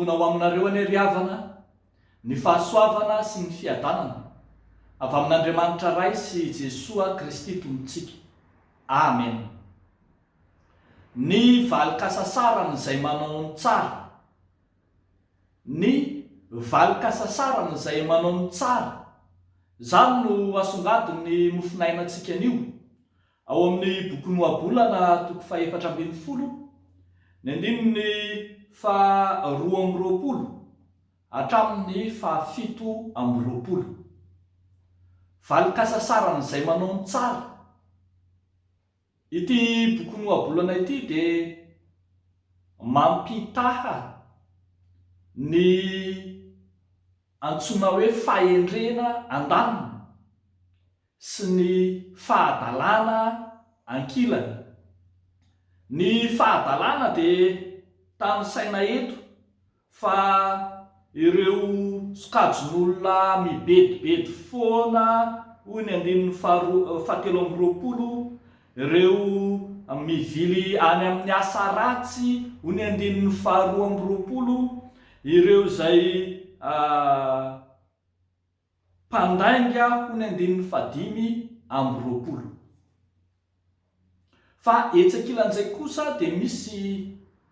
nanomboana ho aminareo any ry havana ny fahasoavana sy ny fiadanana avy amin'Andriamanitra ray sy Jesoa Kristy tompontsika. Amen. Ny valikasasarana izay manao ny tsara. Ny valikasasarana izay manao ny tsara. Izany no asongadiny mofinainantsika anio ao amin'ny boky Noabolana toko 420 ny andininy 220 hatramin'ny 720. Valikasasarana izay manao ny tsara. Ity boky Noabolana ity dia mampitaha ny antsoina hoe fahendrena andaniny sy ny fahadalana ankilany. Ny fahadalana dia tanisaina eto fa ireo sokajin'olona mibedibedy foana hoy ny andininy 720, ireo mivily any amin'ny asa ratsy hoy ny andininy 220, ireo izay mpandainga hoy ny andininy 520. Fa etsy ankilan'izay kosa dia misy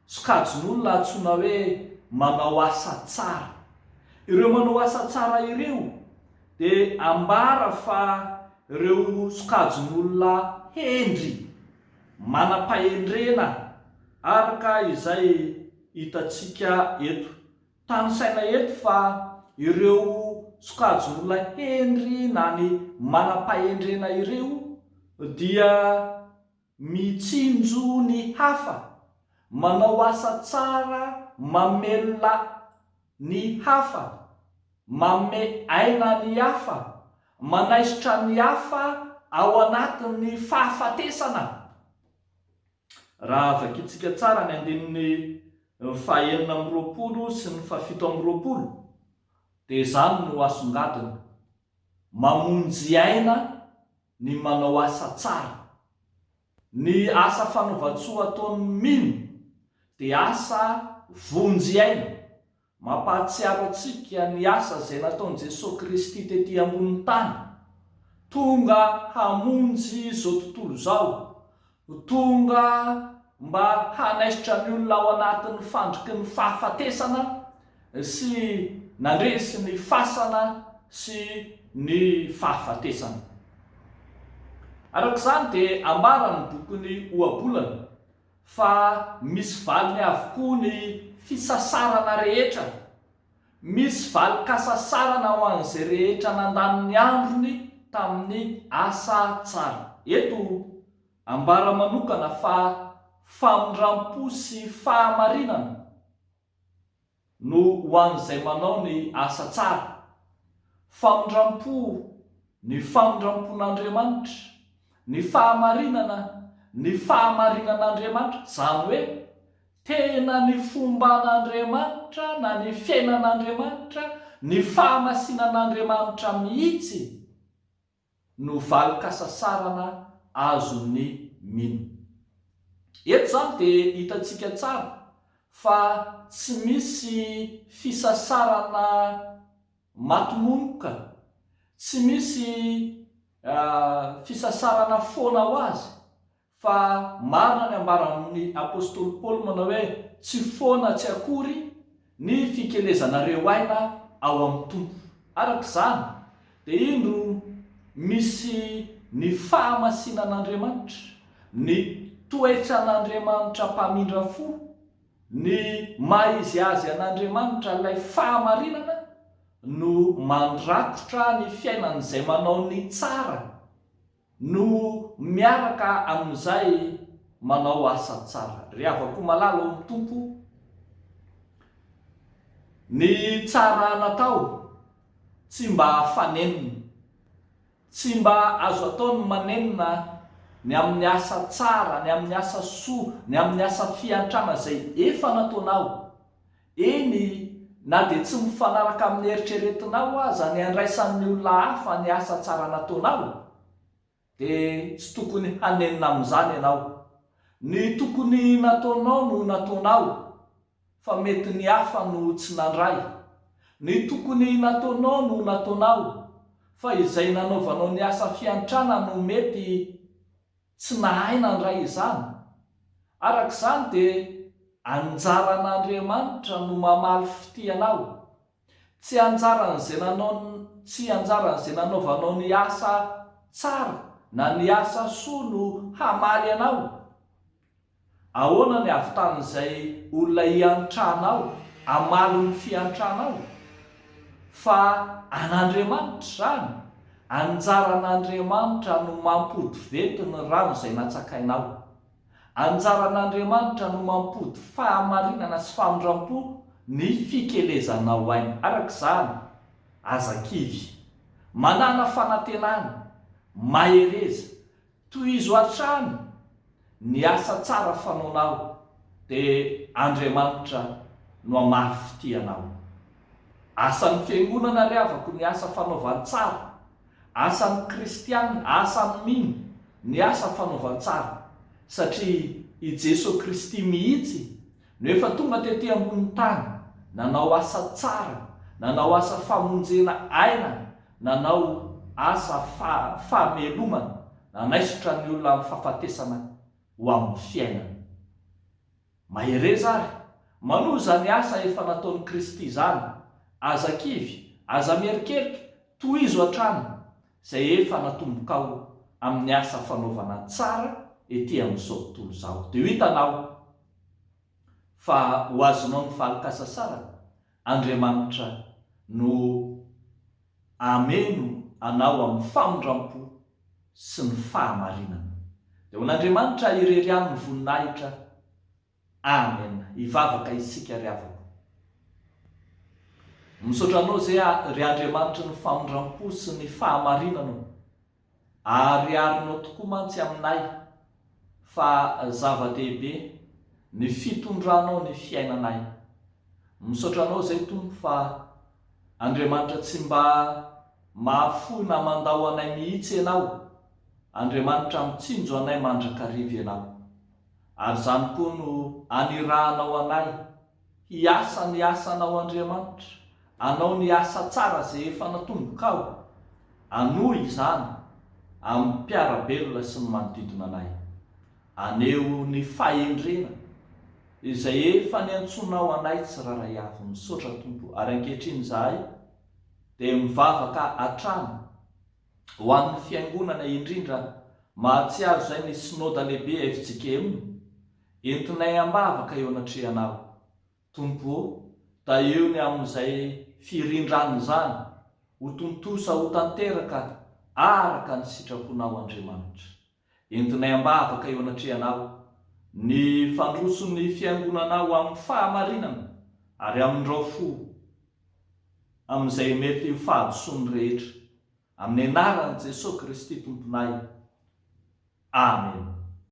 sokajin'olona antsoina hoe manao asa tsara. Ireo manao asa tsara ireo dia ambara fa ireo sokajin'olona hendry, manam-pahendrena araka izay hitantsika eto. Tanisaina eto fa ireo sokajin'olona hendry na ny manam-pahendrena ireo dia mitsinjo ny hafa, manao asa tsara, mamelona ny hafa, manome aina ny hafa, manaisitra ny hafa ao anatin'ny fahafatesana. Raha vakitsika tsara ny andininy 420 sy ny 720 dia izany no asongadina: mamonjy aina ny manao asa tsara. Ny asa fanaovan-tsoa ataon'ny mino dia asa vonjy aina. Mampahatsiaro antsika ny asa izay nataon'i Jesosy Kristy tetỳ ambonin'ny tany, tonga hamonjy izao tontolo izao, tonga mba hanaisitra ny olona ao anatin'ny fandriky ny fahafatesana sy nandresy ny fasana sy ny fahafatesana. Arak'izany dia ambara ny boky Noabolana fa misy valiny avokoa ny fisasarana rehetra, misy valikasasarana ho an'izay rehetra nandany ny androny tamin'ny asa tsara. Eto ambara manokana fa famindrampo sy fahamarinana no ho an'izay manao ny asa tsara. Famindrampo, ny famindrampon'Andriamanitra, ny fahamarinana, ny fahamarinan'Andriamanitra, izany hoe tena ny fomban'Andriamanitra na ny fiainan'Andriamanitra, ny fahamasinan'Andriamanitra mihitsy no valikasasarana azon'ny mino. Eto izany dia hitantsika tsara fa tsy misy fisasarana matimonoka, tsy misy fisasarana foana ho azy, fa marina ny ambaran'ny apôstôly Paoly manao hoe tsy foana tsy akory ny fikelezanareo aina ao amin'ny tompo. Arak'izany dia ino misy ny fahamasinan'Andriamanitra, ny toetran'Andriamanitra mpamindra fo, ny maizy azy an'Andriamanitra ilay fahamarinana no mandrakotra ny fiainan'izay manao ny tsara, no miaraka amin'izay manao asa tsara. Ry havako malalo amin'ny tompo, ny tsara natao tsy mba fanenina, tsy mba azo ataony manenina ny amin'ny asa tsara, ny amin'ny asa soa, ny amin'ny asa fiantrana izay efa nataonao. Eny na dia tsy mifanaraka amin'ny eritreretinao aza ny andraisan'ny olona hafa ny asa tsara nataonao, dia tsy tokony hanenina amin'izany ianao. Ny tokony nataonao no nataonao, fa mety ny hafa no tsy nandray. Ny tokony nataonao no nataonao, fa izay nanaovanao ny asa fiantrana no mety tsy nahay nandray izany. Arak'izany dia anjaran'Andriamanitra no mamaly fitianao. Tsy anjaran'izay nanaovanao ny asa tsara na ny asa soa no hamaly anao. Ahoana ny avitan'izay olona hiantranao, amaly ny fiantranao? Fa an'Andriamanitra zany. Anjaran'Andriamanitra no mampody vety ny rano izay natsakainao. Anjaran'Andriamanitra no mampody fahamarinana sy famindram-po ny fikelezanao ainy. Arak'izany, azakivy, manana fanantenana, mahereza, tohizo hatrany ny asa tsara fanaonao, dia Andriamanitra no hamaly fitianao. Asan'ny fiangonana ry havako ny asa fanaovan-tsara, asan'ny kristianina, asan'ny mino ny asa fanaovan-tsara, satria i Jesosy Kristy mihitsy no efa tonga tetỳ ambonin'ny tany, nanao asa tsara, nanao asa famonjena aina, nanao asa fahamelomana, nanaisotra ny olona amin'ny fahafatesana ho amin'ny fiainana. Mahereza ary, manoza ny asa efa nataon'i Kristy izany. Azakivy, aza mierikerika, tohizo hatrany izay efa natombokao amin'ny asa fanaovana tsara etỳ amin'izao tontolo izao. Dia hitanao fa ho azonao ny falikasa sara, Andriamanitra no ameno anao amin'ny famindram-po sy ny fahamarinana. Dia hoan'Andriamanitra irery aminy voninahitra. Amen. Hivavaka isika ry havako. Misaotra anao zay ry Andriamanitra ny famindram-po sy ny fahamarinana, ary arinao tokoa mantsy aminay fa zava-dehibe ny fitondranao ny fiainanay. Misaotra anao zay Tompo fa Andriamanitra tsy mba mahafoy na mandao anay mihitsy ianao. Andriamanitra mitsinjo anay mandrakariva ianao, ary zany koa no anirahanao anay hiasa ny asanao Andriamanitra, anao ny asa tsara zay efa natombokao, anohy izany amin'ny mpiarabelona sy ny manodidina anay. Aneo ny fahendrena izay efa niantsonao anay tsiraray avy. Misaotra Tompo, ary ankehitriny izahay dia mivavaka hatrany ho an'ny fiangonana, indrindra mahatsiaro izay ny synôda lehibe FJKM, entinay ambavaka eo anatrehanao. Tompo, da eo ny amin'izay firindraniny zany ho tontosa ho tanteraka araka ny sitraponao Andriamanitra. Entinay ambavaka eo anatrehanao ny fandroson'ny fiangonanao amin'ny fahamarinana ary amin'irao fo amin'izay mety fahadosony rehetra, amin'ny anaran'i Jesosy Kristy Tomponay. Amen.